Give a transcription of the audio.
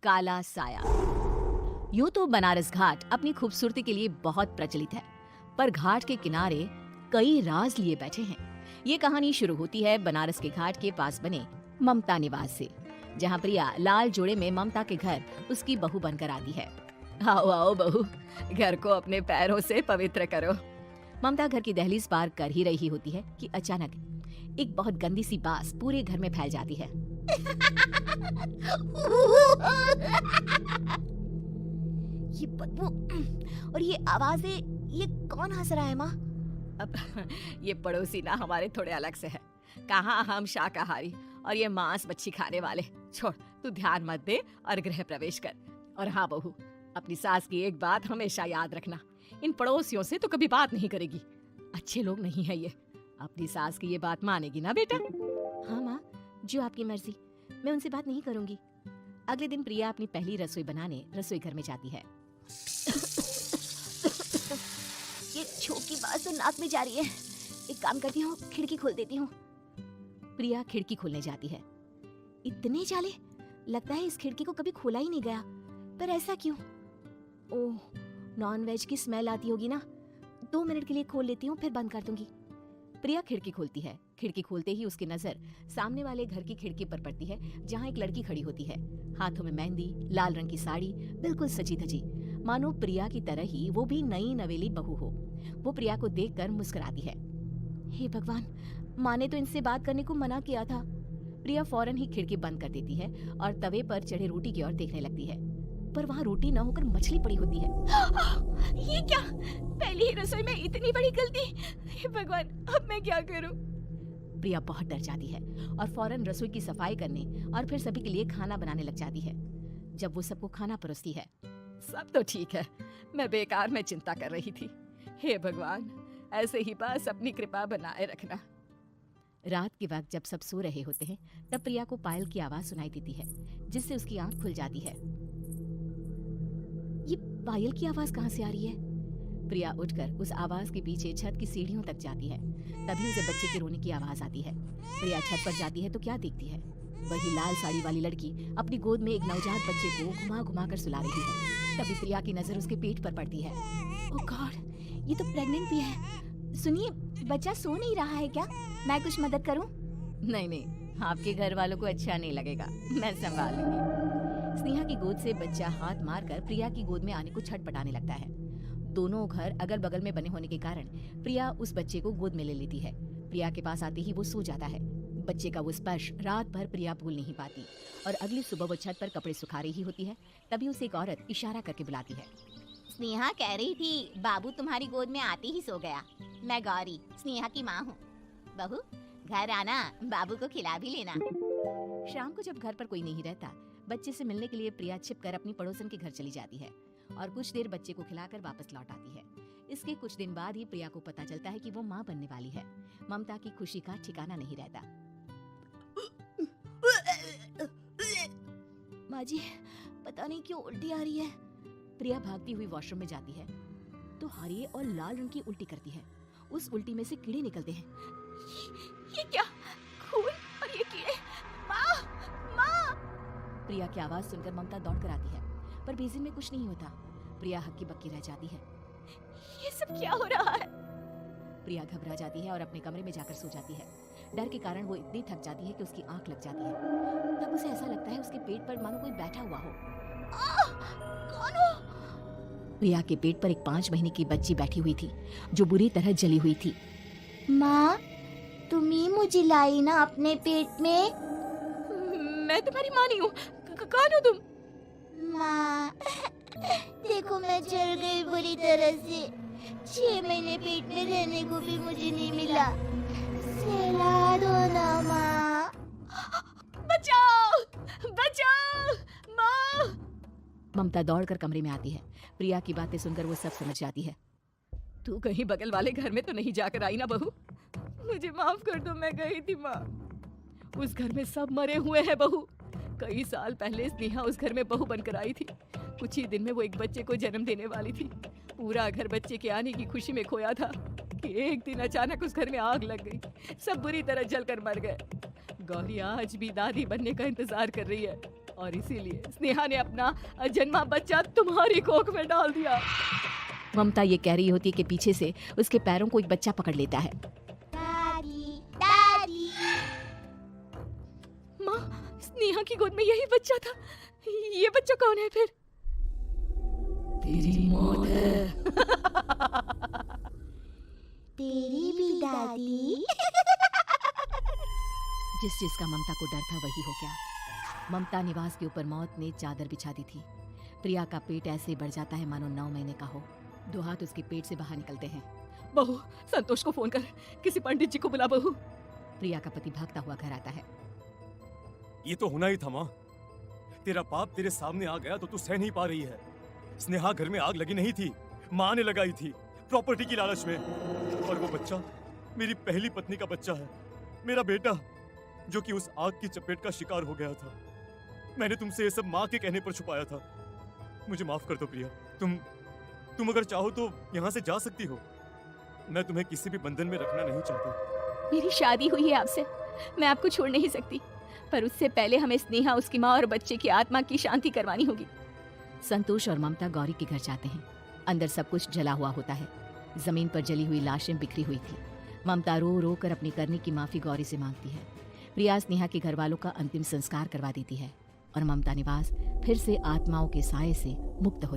काला साया। यूं तो बनारस घाट अपनी खूबसूरती के लिए बहुत प्रचलित है, पर घाट के किनारे कई राज लिए बैठे हैं। ये कहानी शुरू होती है बनारस के घाट के पास बने ममता निवास से, जहाँ प्रिया लाल जोड़े में ममता के घर उसकी बहू बनकर आती है। आओ आओ बहू, घर को अपने पैरों से पवित्र करो। ममता घर की दहलीज पार कर ही रही होती है कि अचानक एक बहुत गंदी सी बास पूरे घर में फैल जाती है। ये बदबू और ये आवाजें, ये कौन हंस रहा है माँ? अब ये पड़ोसी ना हमारे थोड़े अलग से है। कहाँ हम शाकाहारी और ये मांस मच्छी खाने वाले। छोड़, तू ध्यान मत दे और गृह प्रवेश कर। और हाँ बहू, अपनी सास की एक बात हमेशा याद रखना, इन पड़ोसियों से तो कभी बात नहीं करेगी। अच्छे लोग नहीं है ये। अपनी सास की ये बात मानेगी ना बेटा? हाँ माँ, जो आपकी मर्जी, मैं उनसे बात नहीं करूंगी। अगले दिन प्रिया अपनी पहली रसोई बनाने रसोई घर में जाती है। ये छोक की बात तो नाक में जा रही है। एक काम करती हूँ, खिड़की खोल देती हूँ। प्रिया खिड़की खोलने जाती है। इतने जाले, लगता है इस खिड़की को कभी खोला ही नहीं गया। पर ऐसा क्यों? ओह, नॉन वेज की स्मेल आती होगी ना। 2 मिनट के लिए खोल लेती हूँ, फिर बंद कर दूंगी। प्रिया खिड़की खोलती है। खिड़की खोलते ही उसकी नजर सामने वाले घर की खिड़की पर पड़ती है, जहाँ एक लड़की खड़ी होती है। हाथों में मेहंदी, लाल रंग की साड़ी, बिल्कुल सजी धजी, मानो प्रिया की तरह ही वो भी नई नवेली बहू हो। वो प्रिया को देखकर मुस्कुराती है। हे भगवान, माँ ने तो इनसे बात करने को मना किया था। प्रिया फौरन ही खिड़की बंद कर देती है और तवे पर चढ़े रोटी की ओर देखने लगती है, पर वहाँ रोटी न होकर मछली पड़ी होती है। ये क्या? पहली ही रसोई में इतनी बड़ी गलती! हे भगवान, अब मैं क्या करूं? प्रिया बहुत डर जाती है और फौरन रसोई की सफाई करने और फिर सभी के लिए खाना बनाने लग जाती है। जब वो सबको खाना परोसती है, सब तो ठीक है, मैं बेकार में चिंता कर रही थी। हे भगवान, ऐसे ही बस अपनी कृपा बनाए रखना। रात के वक्त जब सब सो रहे होते हैं, तब प्रिया को पायल की आवाज सुनाई देती है, जिससे उसकी आंख खुल जाती है। ये पायल की आवाज कहाँ से आ रही है? प्रिया उठकर उस आवाज के पीछे छत की सीढ़ियों तक जाती है। तभी उसे बच्चे के रोने की आवाज आती है। प्रिया छत पर जाती है तो क्या देखती है? वही लाल साड़ी वाली लड़की अपनी गोद में एक नवजात बच्चे को घुमा घुमा कर सुला रही है। तभी प्रिया की नजर उसके पेट पर पड़ती है। ओह गॉड, ये तो प्रेग्नेंट भी है। सुनिए, बच्चा सो नहीं रहा है क्या? मैं कुछ मदद करूं? नहीं नहीं, आपके घर वालों को अच्छा नहीं लगेगा, मैं संभाल लूंगी। स्नेहा की गोद से बच्चा हाथ मारकर प्रिया की गोद में आने को छटपटाने लगता है। दोनों घर अगल बगल में बने होने के कारण प्रिया उस बच्चे को गोद में ले लेती है। प्रिया के पास आते ही वो सो जाता है। बच्चे का वो स्पर्श रात भर प्रिया भूल नहीं पाती और अगली सुबह वो छत पर कपड़े सुखा रही होती है। तभी उसे एक औरत इशारा करके बुलाती है। स्नेहा कह रही थी बाबू तुम्हारी गोद में आते ही सो गया। मैं गौरी, स्नेहा की माँ हूँ। बहू, घर आना, बाबू को खिला भी लेना। शाम को जब घर पर कोई नहीं रहता, बच्चे से मिलने के लिए प्रिया छिपकर अपनी पड़ोसन के घर चली जाती है और कुछ देर बच्चे को खिलाकर वापस लौट आती है। इसके कुछ दिन बाद ही प्रिया को पता चलता है कि वो माँ बनने वाली है। ममता की खुशी का ठिकाना नहीं रहता। माँ जी, पता नहीं क्यों उल्टी आ रही है। प्रिया भागती हुई वॉशरूम में जाती है तो हरे और लाल रंग की उल्टी करती है। उस उल्टी में से कीड़े निकलते हैं। ये क्या? खून और ये कीड़े! माँ! माँ! प्रिया की आवाज सुनकर ममता दौड़कर आती है, पर बेसिन में कुछ नहीं होता। प्रिया हक्की बक्की रह जाती है। ये सब क्या हो रहा है? प्रिया घबरा जाती है और अपने कमरे में जाकर सो जाती है। डर के कारण वो इतनी थक जाती है कि उसकी आंख लग जाती है। तब उसे ऐसा लगता है उसके पेट पर मानो कोई बैठा हुआ हो। कौन हो? प्रिया के पेट पर एक 5 महीने की बच्ची बैठी हुई थी, जो बुरी तरह जली हुई थी। माँ, तुम ही मुझे लाई ना अपने पेट में? मैं तुम्हारी माँ नहीं हूँ। कौन हो तुम? माँ, देखो मैं जल गई बुरी तरह से। 6 महीने पेट में रहने को भी मुझे नहीं मिला। सहला दो ना माँ। बचाओ! बचाओ! माँ! ममता दौड़कर कमरे में आती है। प्रिया की बातें सुनकर वो सब समझ जाती है। तू कहीं बगल वाले घर में तो नहीं जाकर आई ना बहू? मुझे माफ कर दो, मैं गई थी माँ। उस घर में सब मरे हुए हैं बहू। कई साल पहले स्नेहा उस घर में बहू बनकर आई थी। कुछ ही दिन में वो एक बच्चे को जन्म देने वाली थी। पूरा घर बच्चे के आने की खुशी में खोया था कि एक दिन अचानक उस घर में आग लग गई। सब बुरी तरह जलकर मर गए। गौरी आज भी दादी बनने का इंतजार कर रही है और इसीलिए स्नेहा ने अपना जन्मा बच्चा तुम्हारी कोख में डाल दिया। ममता ये कह रही होती है कि पीछे से उसके पैरों को एक बच्चा पकड़ लेता है। दादी दादी। माँ, स्नेहा की गोद में यही बच्चा था। ये बच्चा कौन है फिर? तेरी मौत है। तेरी भी दादी। जिस चीज का ममता को डर था वही हो गया। ममता निवास के ऊपर मौत ने चादर बिछा दी थी। प्रिया का पेट ऐसे बढ़ जाता है मानो 9 महीने का हो। 2 हाथ उसके पेट से बाहर निकलते हैं। बहू, संतोष को फोन कर, किसी पंडित जी को बुला बहू। प्रिया का पति भागता हुआ घर आता है। ये तो होना ही था माँ। तेरा पाप तेरे सामने आ गया तो तू सह नहीं पा रही है। स्नेहा घर में आग लगी नहीं थी, माँ ने लगाई थी, प्रॉपर्टी की लालच में। और वो बच्चा मेरी पहली पत्नी का बच्चा है, मेरा बेटा, जो कि उस आग की चपेट का शिकार हो गया था। मैंने तुमसे ये सब माँ के कहने पर छुपाया था। मुझे माफ कर दो प्रिया। तुम अगर चाहो तो यहाँ से जा सकती हो। मैं तुम्हें किसी भी बंधन में रखना नहीं चाहता। मेरी शादी हुई है आपसे, मैं आपको छोड़ नहीं सकती, पर उससे पहले हमें स्नेहा, उसकी माँ और बच्चे की आत्मा की शांति करवानी होगी। संतोष और ममता गौरी के घर जाते हैं। अंदर सब कुछ जला हुआ होता है। जमीन पर जली हुई लाशें बिखरी हुई थी। ममता रो रो कर अपनी करने की माफी गौरी से मांगती है। प्रिया स्नेहा के घर वालों का अंतिम संस्कार करवा देती है और ममता निवास फिर से आत्माओं के साए से मुक्त हो